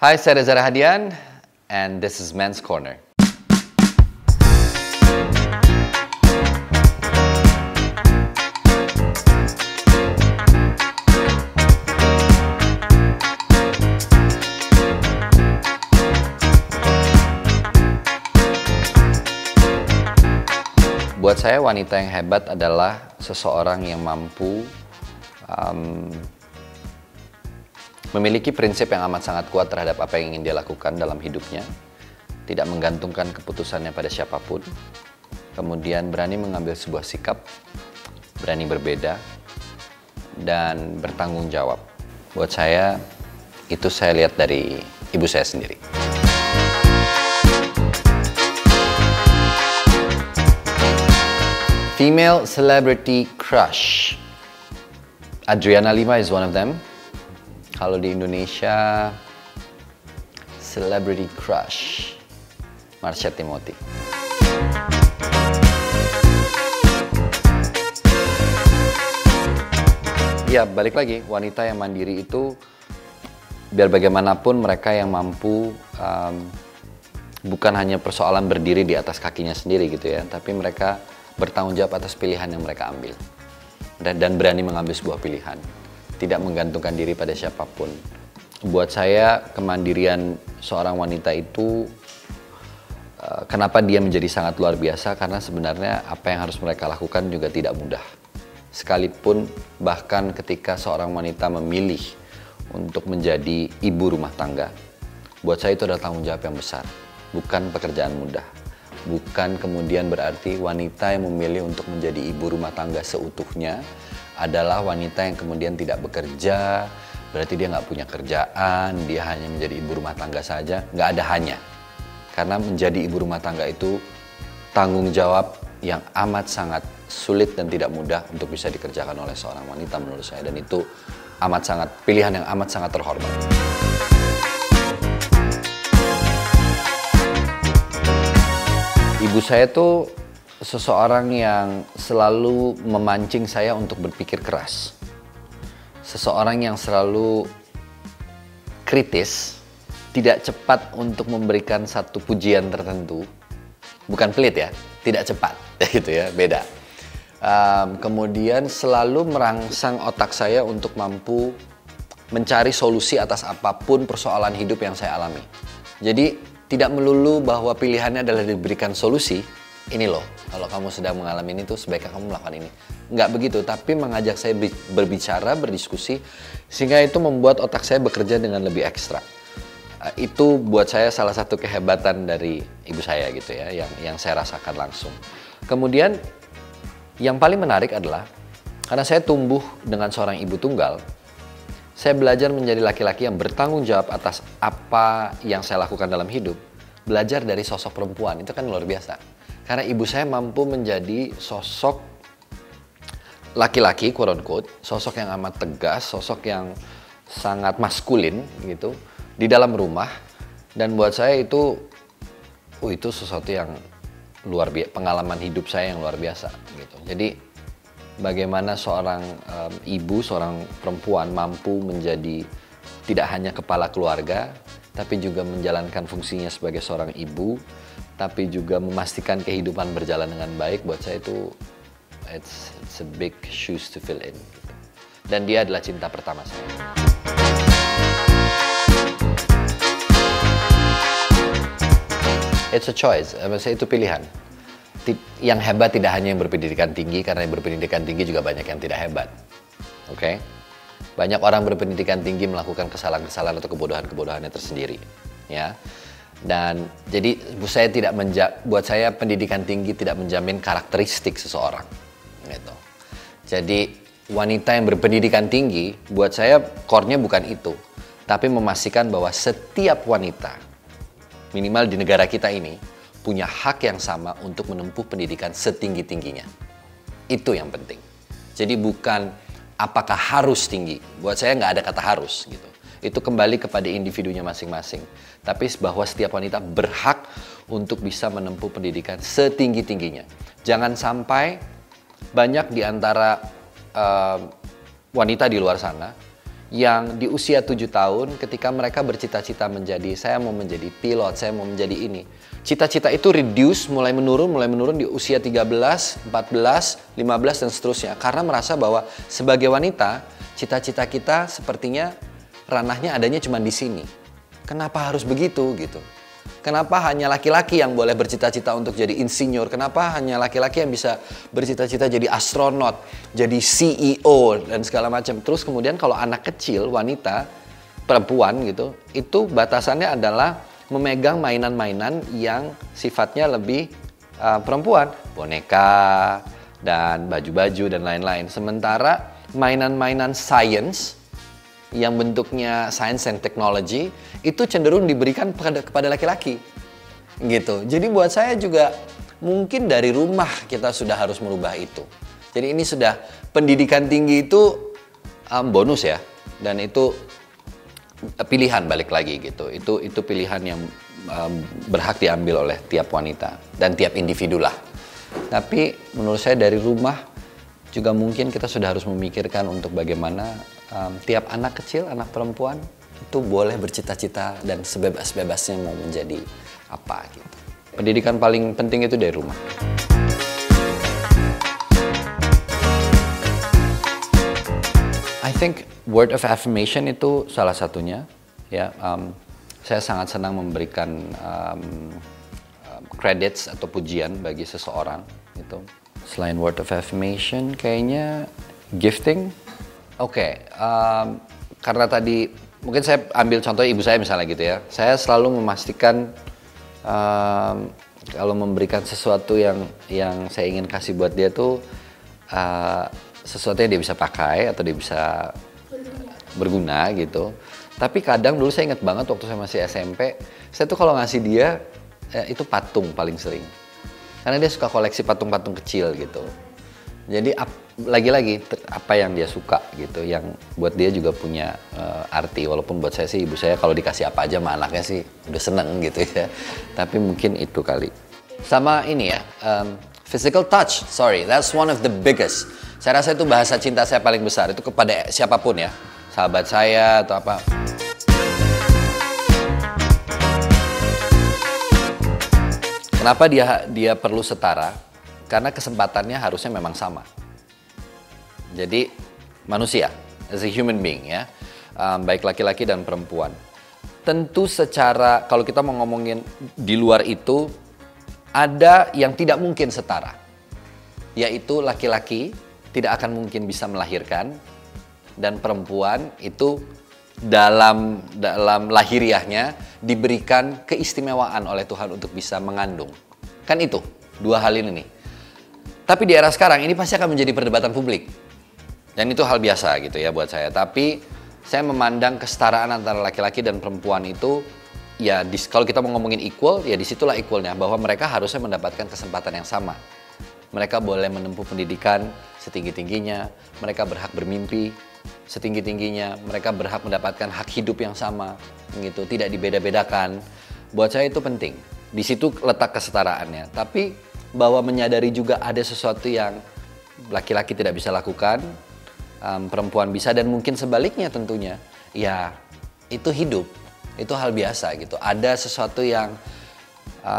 Hai, saya Reza Rahadian, and this is Men's Corner. Buat saya, wanita yang hebat adalah seseorang yang mampu memiliki prinsip yang amat sangat kuat terhadap apa yang ingin dia lakukan dalam hidupnya, tidak menggantungkan keputusannya pada siapapun, kemudian berani mengambil sebuah sikap, berani berbeda, dan bertanggung jawab. Buat saya, itu saya lihat dari ibu saya sendiri. Female celebrity crush. Adriana Lima is one of them. Kalau di Indonesia, celebrity crush, Marsha Timothy. Ya, balik lagi, wanita yang mandiri itu, biar bagaimanapun mereka yang mampu, bukan hanya persoalan berdiri di atas kakinya sendiri gitu ya, tapi mereka bertanggung jawab atas pilihan yang mereka ambil. Dan berani mengambil sebuah pilihan. Tidak menggantungkan diri pada siapapun. Buat saya, kemandirian seorang wanita itu, kenapa dia menjadi sangat luar biasa, karena sebenarnya apa yang harus mereka lakukan juga tidak mudah. Sekalipun bahkan ketika seorang wanita memilih untuk menjadi ibu rumah tangga, buat saya itu adalah tanggung jawab yang besar, bukan pekerjaan mudah. Bukan kemudian berarti wanita yang memilih untuk menjadi ibu rumah tangga seutuhnya adalah wanita yang kemudian tidak bekerja, berarti dia nggak punya kerjaan, dia hanya menjadi ibu rumah tangga saja. Nggak ada hanya. Karena menjadi ibu rumah tangga itu tanggung jawab yang amat sangat sulit dan tidak mudah untuk bisa dikerjakan oleh seorang wanita menurut saya. Dan itu pilihan yang amat sangat terhormat. Ibu saya tuh seseorang yang selalu memancing saya untuk berpikir keras. Seseorang yang selalu kritis, tidak cepat untuk memberikan satu pujian tertentu. Bukan pelit ya, tidak cepat, gitu ya, beda. Kemudian selalu merangsang otak saya untuk mampu mencari solusi atas apapun persoalan hidup yang saya alami. Jadi, tidak melulu bahwa pilihannya adalah diberikan solusi, ini loh, kalau kamu sedang mengalami ini tuh sebaiknya kamu melakukan ini. Nggak begitu, tapi mengajak saya berbicara, berdiskusi, sehingga itu membuat otak saya bekerja dengan lebih ekstra. Itu buat saya salah satu kehebatan dari ibu saya gitu ya, yang saya rasakan langsung. Kemudian, yang paling menarik adalah, karena saya tumbuh dengan seorang ibu tunggal, saya belajar menjadi laki-laki yang bertanggung jawab atas apa yang saya lakukan dalam hidup. Belajar dari sosok perempuan, itu kan luar biasa. Karena ibu saya mampu menjadi sosok laki-laki, quote unquote, sosok yang amat tegas, sosok yang sangat maskulin gitu, di dalam rumah. Dan buat saya itu sesuatu yang luar biasa, pengalaman hidup saya yang luar biasa gitu. Jadi bagaimana seorang ibu, seorang perempuan mampu menjadi tidak hanya kepala keluarga, tapi juga menjalankan fungsinya sebagai seorang ibu, tapi juga memastikan kehidupan berjalan dengan baik. Buat saya itu it's a big shoes to fill in. Dan dia adalah cinta pertama saya. It's a choice, maksudnya itu pilihan. Yang hebat tidak hanya yang berpendidikan tinggi, karena yang berpendidikan tinggi juga banyak yang tidak hebat. Oke? Banyak orang berpendidikan tinggi melakukan kesalahan-kesalahan atau kebodohan-kebodohannya tersendiri, ya. Dan jadi buat saya pendidikan tinggi tidak menjamin karakteristik seseorang, gitu. Jadi wanita yang berpendidikan tinggi, buat saya core-nya bukan itu, tapi memastikan bahwa setiap wanita, minimal di negara kita ini, punya hak yang sama untuk menempuh pendidikan setinggi-tingginya. Itu yang penting. Jadi bukan apakah harus tinggi. Buat saya nggak ada kata harus gitu. Itu kembali kepada individunya masing-masing. Tapi bahwa setiap wanita berhak untuk bisa menempuh pendidikan setinggi-tingginya. Jangan sampai banyak di antara wanita di luar sana yang di usia 7 tahun ketika mereka bercita-cita menjadi, saya mau menjadi pilot, saya mau menjadi ini. Cita-cita itu mulai menurun di usia 13, 14, 15 dan seterusnya. Karena merasa bahwa sebagai wanita, cita-cita kita sepertinya ranahnya adanya cuma di sini. Kenapa harus begitu gitu? Kenapa hanya laki-laki yang boleh bercita-cita untuk jadi insinyur? Kenapa hanya laki-laki yang bisa bercita-cita jadi astronot, jadi CEO dan segala macam? Terus kemudian kalau anak kecil, wanita, perempuan gitu, itu batasannya adalah memegang mainan-mainan yang sifatnya lebih perempuan, boneka dan baju-baju dan lain-lain. Sementara mainan-mainan science yang bentuknya science and technology itu cenderung diberikan kepada laki-laki gitu. Jadi buat saya juga mungkin dari rumah kita sudah harus merubah itu. Jadi ini sudah pendidikan tinggi itu bonus ya, dan itu pilihan balik lagi gitu. Itu pilihan yang berhak diambil oleh tiap wanita dan tiap individu lah. Tapi menurut saya dari rumah juga mungkin kita sudah harus memikirkan untuk bagaimana tiap anak kecil, anak perempuan itu boleh bercita-cita dan sebebas-bebasnya mau menjadi apa gitu. Pendidikan paling penting itu dari rumah. I think word of affirmation itu salah satunya. Ya, saya sangat senang memberikan credits atau pujian bagi seseorang itu. Selain word of affirmation, kayaknya gifting. Oke, karena tadi mungkin saya ambil contoh ibu saya misalnya gitu ya. Saya selalu memastikan kalau memberikan sesuatu yang saya ingin kasih buat dia tuh sesuatu yang dia bisa pakai atau dia bisa berguna gitu. Tapi kadang dulu saya ingat banget waktu saya masih SMP, saya tuh kalau ngasih dia itu patung paling sering. Karena dia suka koleksi patung-patung kecil gitu. Jadi lagi-lagi apa yang dia suka gitu, yang buat dia juga punya arti. Walaupun buat saya sih, ibu saya kalau dikasih apa aja sama anaknya sih udah seneng gitu ya. Tapi mungkin itu kali. Sama ini ya, physical touch, sorry, that's one of the biggest. Saya rasa itu bahasa cinta saya paling besar, itu kepada siapapun ya, sahabat saya atau apa. Kenapa dia perlu setara? Karena kesempatannya harusnya memang sama. Jadi manusia, as a human being ya, baik laki-laki dan perempuan. Tentu secara, kalau kita mau ngomongin di luar itu, ada yang tidak mungkin setara. Yaitu laki-laki tidak akan mungkin bisa melahirkan, dan perempuan itu dalam lahiriahnya diberikan keistimewaan oleh Tuhan untuk bisa mengandung. Kan itu, dua hal ini nih. Tapi di era sekarang ini pasti akan menjadi perdebatan publik. Dan itu hal biasa gitu ya buat saya. Tapi saya memandang kesetaraan antara laki-laki dan perempuan itu, ya kalau kita mau ngomongin equal, ya disitulah equalnya. Bahwa mereka harusnya mendapatkan kesempatan yang sama. Mereka boleh menempuh pendidikan setinggi-tingginya, mereka berhak bermimpi setinggi-tingginya, mereka berhak mendapatkan hak hidup yang sama, gitu, tidak dibeda-bedakan. Buat saya itu penting. Di situ letak kesetaraannya. Tapi bahwa menyadari juga ada sesuatu yang laki-laki tidak bisa lakukan, perempuan bisa, dan mungkin sebaliknya tentunya. Ya, itu hidup, itu hal biasa gitu. Ada sesuatu yang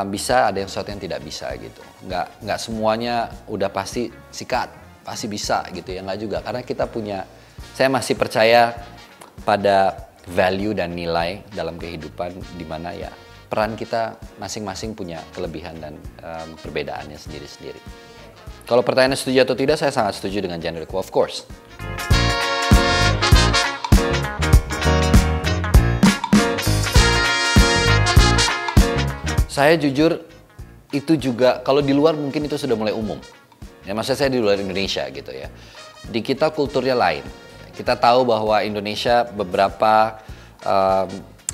bisa, ada yang sesuatu yang tidak bisa gitu. Nggak semuanya udah pasti sikat, pasti bisa gitu ya, nggak juga. Karena kita punya, saya masih percaya pada value dan nilai dalam kehidupan di mana ya peran kita masing-masing punya kelebihan dan perbedaannya sendiri-sendiri. Kalau pertanyaannya setuju atau tidak, saya sangat setuju dengan gender equal, of course. Saya jujur itu juga, kalau di luar mungkin itu sudah mulai umum. Ya maksudnya saya di luar Indonesia gitu ya. Di kita kulturnya lain. Kita tahu bahwa Indonesia beberapa,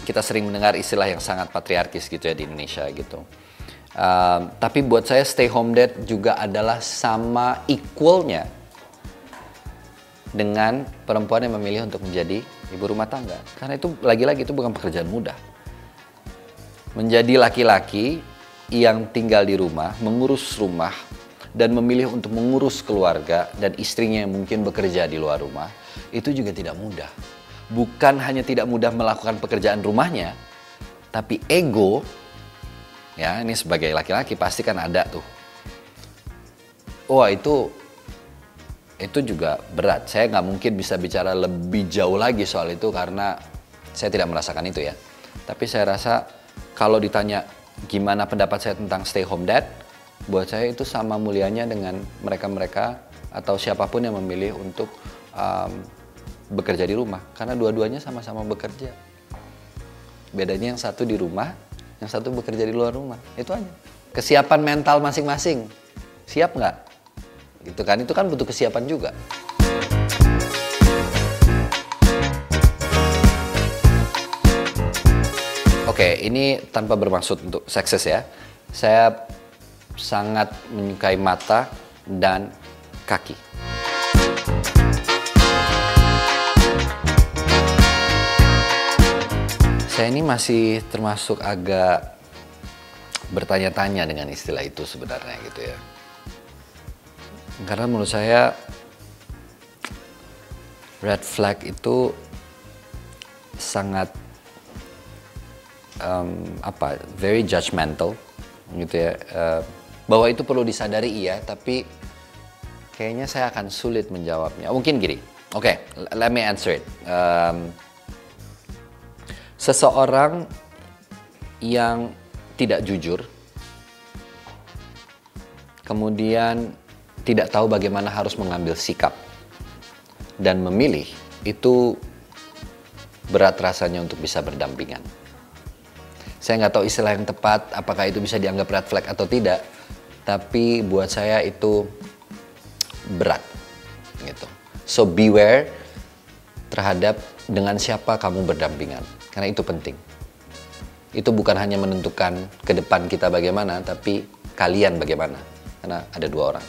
kita sering mendengar istilah yang sangat patriarkis gitu ya di Indonesia gitu. Tapi buat saya stay home dad juga adalah sama equalnya dengan perempuan yang memilih untuk menjadi ibu rumah tangga. Karena itu lagi-lagi itu bukan pekerjaan mudah. Menjadi laki-laki yang tinggal di rumah, mengurus rumah, dan memilih untuk mengurus keluarga dan istrinya yang mungkin bekerja di luar rumah, itu juga tidak mudah. bukan hanya tidak mudah melakukan pekerjaan rumahnya, tapi ego, ya ini sebagai laki-laki pasti kan ada tuh. Wah itu juga berat. Saya nggak mungkin bisa bicara lebih jauh lagi soal itu karena saya tidak merasakan itu ya. Tapi saya rasa kalau ditanya gimana pendapat saya tentang stay home dad, buat saya itu sama mulianya dengan mereka-mereka atau siapapun yang memilih untuk bekerja di rumah. Karena dua-duanya sama-sama bekerja. Bedanya yang satu di rumah, yang satu bekerja di luar rumah. Itu aja. Kesiapan mental masing-masing. Siap nggak? Gitu kan, itu kan butuh kesiapan juga. Oke, ini tanpa bermaksud untuk seksis ya. Saya sangat menyukai mata dan kaki. Saya ini masih termasuk agak bertanya-tanya dengan istilah itu sebenarnya gitu ya. Karena menurut saya red flag itu sangat very judgmental gitu ya. Bahwa itu perlu disadari iya, tapi kayaknya saya akan sulit menjawabnya. Mungkin gini, oke, let me answer it. Seseorang yang tidak jujur, kemudian tidak tahu bagaimana harus mengambil sikap dan memilih, itu berat rasanya untuk bisa berdampingan. Saya nggak tahu istilah yang tepat, apakah itu bisa dianggap red flag atau tidak, tapi buat saya itu berat, gitu. So beware terhadap dengan siapa kamu berdampingan, karena itu penting. Itu bukan hanya menentukan ke depan kita bagaimana, tapi kalian bagaimana, karena ada dua orang.